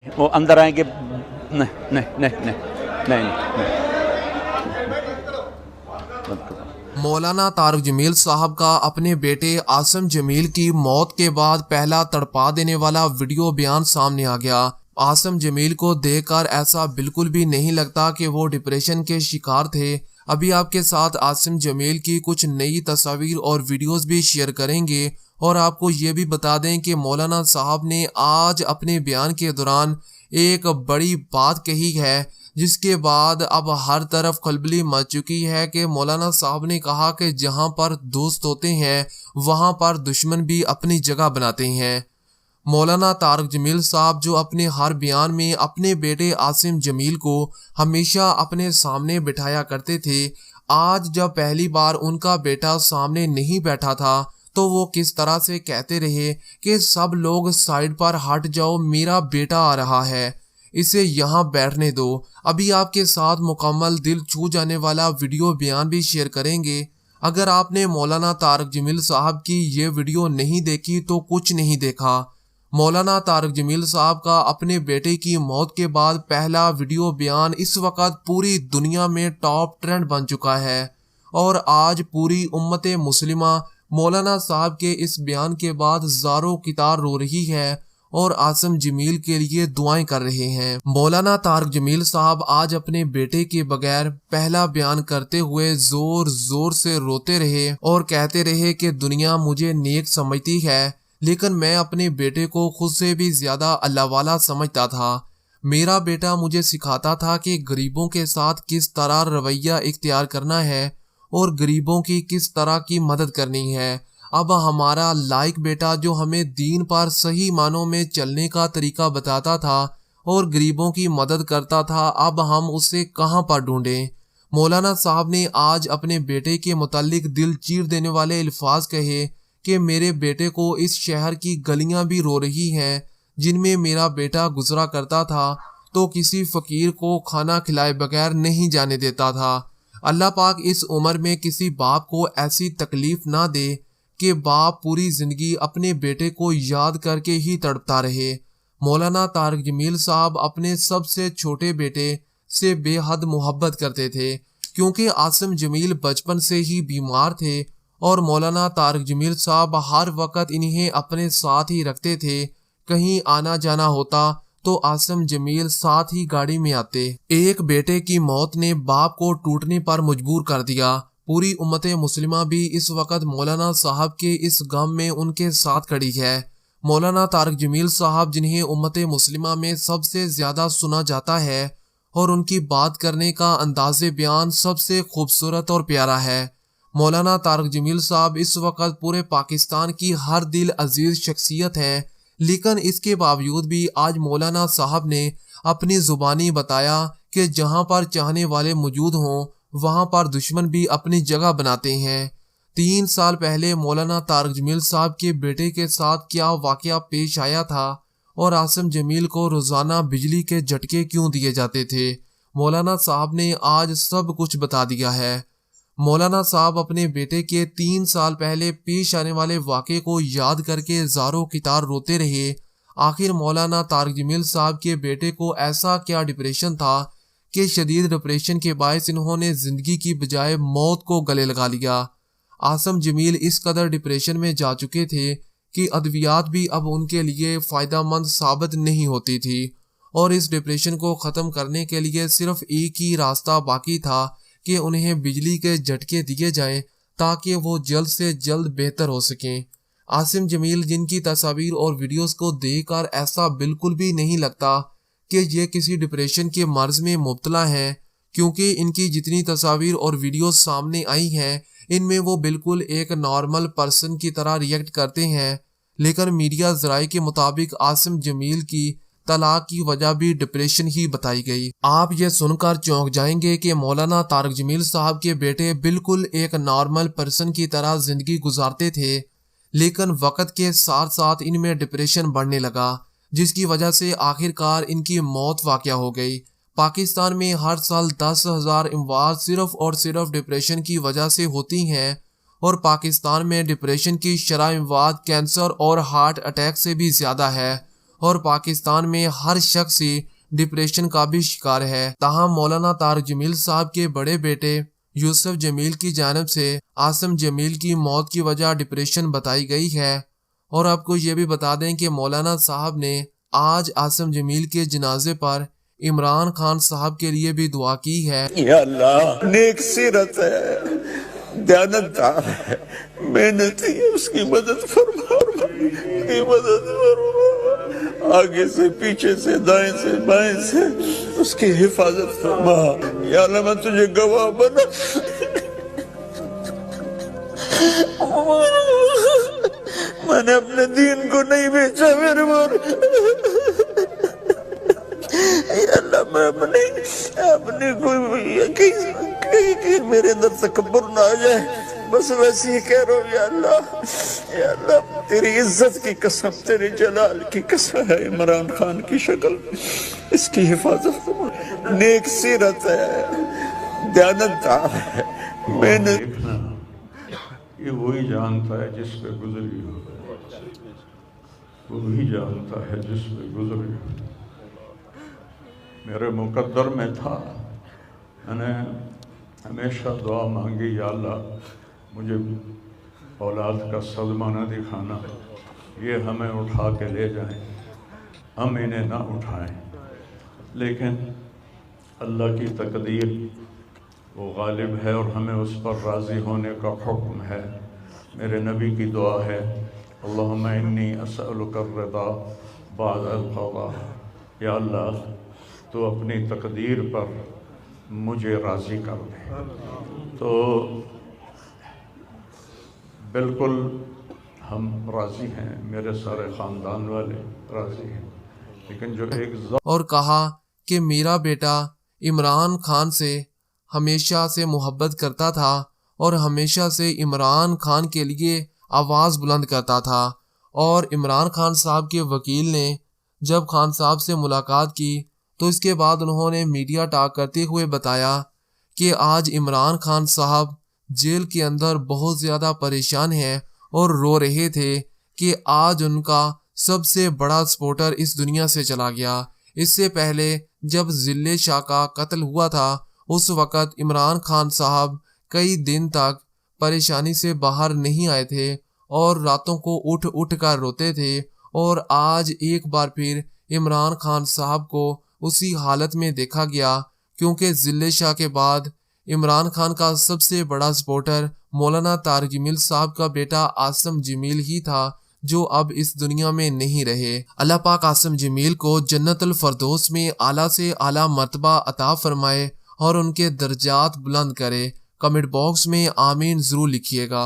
وہ اندر آئیں گے نہیں نہیں نہیں نہیں نہیں مولانا طارق جمیل صاحب کا اپنے بیٹے عاصم جمیل کی موت کے بعد پہلا تڑپا دینے والا ویڈیو بیان سامنے آ گیا۔ عاصم جمیل کو دیکھ کر ایسا بالکل بھی نہیں لگتا کہ وہ ڈپریشن کے شکار تھے۔ ابھی آپ کے ساتھ عاصم جمیل کی کچھ نئی تصاویر اور ویڈیوز بھی شیئر کریں گے، اور آپ کو یہ بھی بتا دیں کہ مولانا صاحب نے آج اپنے بیان کے دوران ایک بڑی بات کہی ہے، جس کے بعد اب ہر طرف کھلبلی مچ چکی ہے کہ مولانا صاحب نے کہا کہ جہاں پر دوست ہوتے ہیں وہاں پر دشمن بھی اپنی جگہ بناتے ہیں۔ مولانا طارق جمیل صاحب جو اپنے ہر بیان میں اپنے بیٹے عاصم جمیل کو ہمیشہ اپنے سامنے بٹھایا کرتے تھے، آج جب پہلی بار ان کا بیٹا سامنے نہیں بیٹھا تھا تو وہ کس طرح سے کہتے رہے کہ سب لوگ سائیڈ پر ہٹ جاؤ، میرا بیٹا آ رہا ہے، اسے یہاں بیٹھنے دو۔ ابھی آپ کے ساتھ مکمل دل چھو جانے والا ویڈیو بیان بھی شیئر کریں گے۔ اگر آپ نے مولانا طارق جمیل صاحب کی یہ ویڈیو نہیں دیکھی تو کچھ نہیں دیکھا۔ مولانا طارق جمیل صاحب کا اپنے بیٹے کی موت کے بعد پہلا ویڈیو بیان اس وقت پوری دنیا میں ٹاپ ٹرینڈ بن چکا ہے، اور آج پوری امت مسلمہ مولانا صاحب کے اس بیان کے بعد زاروں قطار رو رہی ہے اور عاصم جمیل کے لیے دعائیں کر رہے ہیں۔ مولانا طارق جمیل صاحب آج اپنے بیٹے کے بغیر پہلا بیان کرتے ہوئے زور زور سے روتے رہے اور کہتے رہے کہ دنیا مجھے نیک سمجھتی ہے، لیکن میں اپنے بیٹے کو خود سے بھی زیادہ اللہ والا سمجھتا تھا۔ میرا بیٹا مجھے سکھاتا تھا کہ غریبوں کے ساتھ کس طرح رویہ اختیار کرنا ہے اور غریبوں کی کس طرح کی مدد کرنی ہے۔ اب ہمارا لائق بیٹا جو ہمیں دین پر صحیح معنوں میں چلنے کا طریقہ بتاتا تھا اور غریبوں کی مدد کرتا تھا، اب ہم اسے کہاں پر ڈھونڈیں؟ مولانا صاحب نے آج اپنے بیٹے کے متعلق دل چیر دینے والے الفاظ کہے کہ میرے بیٹے کو اس شہر کی گلیاں بھی رو رہی ہیں جن میں میرا بیٹا گزرا کرتا تھا تو کسی فقیر کو کھانا کھلائے بغیر نہیں جانے دیتا تھا۔ اللہ پاک اس عمر میں کسی باپ کو ایسی تکلیف نہ دے کہ باپ پوری زندگی اپنے بیٹے کو یاد کر کے ہی تڑپتا رہے۔ مولانا طارق جمیل صاحب اپنے سب سے چھوٹے بیٹے سے بے حد محبت کرتے تھے، کیونکہ عاصم جمیل بچپن سے ہی بیمار تھے اور مولانا طارق جمیل صاحب ہر وقت انہیں اپنے ساتھ ہی رکھتے تھے۔ کہیں آنا جانا ہوتا تو عاصم جمیل ساتھ ہی گاڑی میں آتے۔ ایک بیٹے کی موت نے باپ کو ٹوٹنے پر مجبور کر دیا۔ پوری امت مسلمہ بھی اس وقت مولانا صاحب کے اس غم میں ان کے ساتھ کھڑی ہے۔ مولانا طارق جمیل صاحب جنہیں امت مسلمہ میں سب سے زیادہ سنا جاتا ہے اور ان کی بات کرنے کا انداز بیان سب سے خوبصورت اور پیارا ہے۔ مولانا طارق جمیل صاحب اس وقت پورے پاکستان کی ہر دل عزیز شخصیت ہے، لیکن اس کے باوجود بھی آج مولانا صاحب نے اپنی زبانی بتایا کہ جہاں پر چاہنے والے موجود ہوں وہاں پر دشمن بھی اپنی جگہ بناتے ہیں۔ 3 سال پہلے مولانا طارق جمیل صاحب کے بیٹے کے ساتھ کیا واقعہ پیش آیا تھا اور عاصم جمیل کو روزانہ بجلی کے جھٹکے کیوں دیے جاتے تھے، مولانا صاحب نے آج سب کچھ بتا دیا ہے۔ مولانا صاحب اپنے بیٹے کے 3 سال پہلے پیش آنے والے واقعے کو یاد کر کے زاروں قطار روتے رہے۔ آخر مولانا طارق جمیل صاحب کے بیٹے کو ایسا کیا ڈپریشن تھا کہ شدید ڈپریشن کے باعث انہوں نے زندگی کی بجائے موت کو گلے لگا لیا۔ عاصم جمیل اس قدر ڈپریشن میں جا چکے تھے کہ ادویات بھی اب ان کے لیے فائدہ مند ثابت نہیں ہوتی تھی، اور اس ڈپریشن کو ختم کرنے کے لیے صرف ایک ہی راستہ باقی تھا کہ انہیں بجلی کے جھٹکے دیے جائیں تاکہ وہ جلد سے جلد بہتر ہو سکیں۔ عاصم جمیل جن کی تصاویر اور ویڈیوز کو دیکھ کر ایسا بالکل بھی نہیں لگتا کہ یہ کسی ڈپریشن کے مرض میں مبتلا ہیں، کیونکہ ان کی جتنی تصاویر اور ویڈیوز سامنے آئی ہیں ان میں وہ بالکل ایک نارمل پرسن کی طرح ریئیکٹ کرتے ہیں، لیکن میڈیا ذرائع کے مطابق عاصم جمیل کی طلاق کی وجہ بھی ڈپریشن ہی بتائی گئی۔ آپ یہ سن کر چونک جائیں گے کہ مولانا طارق جمیل صاحب کے بیٹے بالکل ایک نارمل پرسن کی طرح زندگی گزارتے تھے، لیکن وقت کے ساتھ ساتھ ان میں ڈپریشن بڑھنے لگا، جس کی وجہ سے آخر کار ان کی موت واقع ہو گئی۔ پاکستان میں ہر سال 10,000 اموات صرف اور صرف ڈپریشن کی وجہ سے ہوتی ہیں، اور پاکستان میں ڈپریشن کی شرح اموات کینسر اور ہارٹ اٹیک سے بھی زیادہ ہے، اور پاکستان میں ہر شخص ہی ڈپریشن کا بھی شکار ہے۔ تاہم مولانا طارق جمیل صاحب کے بڑے بیٹے یوسف جمیل کی جانب سے عاصم جمیل کی موت کی وجہ ڈپریشن بتائی گئی ہے۔ اور آپ کو یہ بھی بتا دیں کہ مولانا صاحب نے آج عاصم جمیل کے جنازے پر عمران خان صاحب کے لیے بھی دعا کی ہے۔ یا اللہ، نیک سیرت ہے، دیانتدار ہے، محنتی ہے، اس کی مدد فرما، اس کی مدد فرما، آگے سے پیچھے سے دائیں سے بائیں سے اس کی حفاظت فرما۔ یا اللہ میں تجھے گواہ بنا، میں نے اپنے دین کو نہیں بیچا میرے مور، یا اللہ میں اپنی کوئی یقین میرے اندر تکبر نہ آ جائے، بس ویسے ہی کہہ رہا ہوں یا اللہ تیری عزت کی قسم، تیری جلال کی قسم ہے، عمران خان کی شکل اس کی حفاظت فرما، نیک سیرت ہے، دیانتدار ہے، محنت۔ یہ وہی جانتا ہے جس پہ گزری ہو، وہی جانتا ہے جس پہ گزری ہو۔ میرے مقدر میں تھا، میں نے ہمیشہ دعا مانگی، یا اللہ مجھے اولاد کا صدمہ نہ دکھانا، یہ ہمیں اٹھا کے لے جائیں، ہم انہیں نہ اٹھائیں، لیکن اللہ کی تقدیر وہ غالب ہے اور ہمیں اس پر راضی ہونے کا حکم ہے۔ میرے نبی کی دعا ہے، اللہم انی اسألک الرضا بعد القضاء، یا اللہ تو اپنی تقدیر پر مجھے راضی کر دے۔ تو بالکل ہم راضی ہیں، میرے سارے خاندان والے راضی ہیں، لیکن جو ایک اور کہا کہ میرا بیٹا عمران خان سے ہمیشہ سے محبت کرتا تھا اور ہمیشہ سے عمران خان کے لیے آواز بلند کرتا تھا۔ اور عمران خان صاحب کے وکیل نے جب خان صاحب سے ملاقات کی تو اس کے بعد انہوں نے میڈیا ٹاک کرتے ہوئے بتایا کہ آج عمران خان صاحب جیل کے اندر بہت زیادہ پریشان ہیں اور رو رہے تھے کہ آج ان کا سب سے بڑا سپورٹر اس دنیا سے چلا گیا۔ اس سے پہلے جب ذلِ شاہ کا قتل ہوا تھا اس وقت عمران خان صاحب کئی دن تک پریشانی سے باہر نہیں آئے تھے اور راتوں کو اٹھ اٹھ کر روتے تھے، اور آج ایک بار پھر عمران خان صاحب کو اسی حالت میں دیکھا گیا، کیونکہ ذلِ شاہ کے بعد عمران خان کا سب سے بڑا سپورٹر مولانا طارق جمیل صاحب کا بیٹا عاصم جمیل ہی تھا، جو اب اس دنیا میں نہیں رہے۔ اللہ پاک عاصم جمیل کو جنت الفردوس میں اعلیٰ سے اعلیٰ مرتبہ عطا فرمائے اور ان کے درجات بلند کرے۔ کمنٹ باکس میں آمین ضرور لکھیے گا۔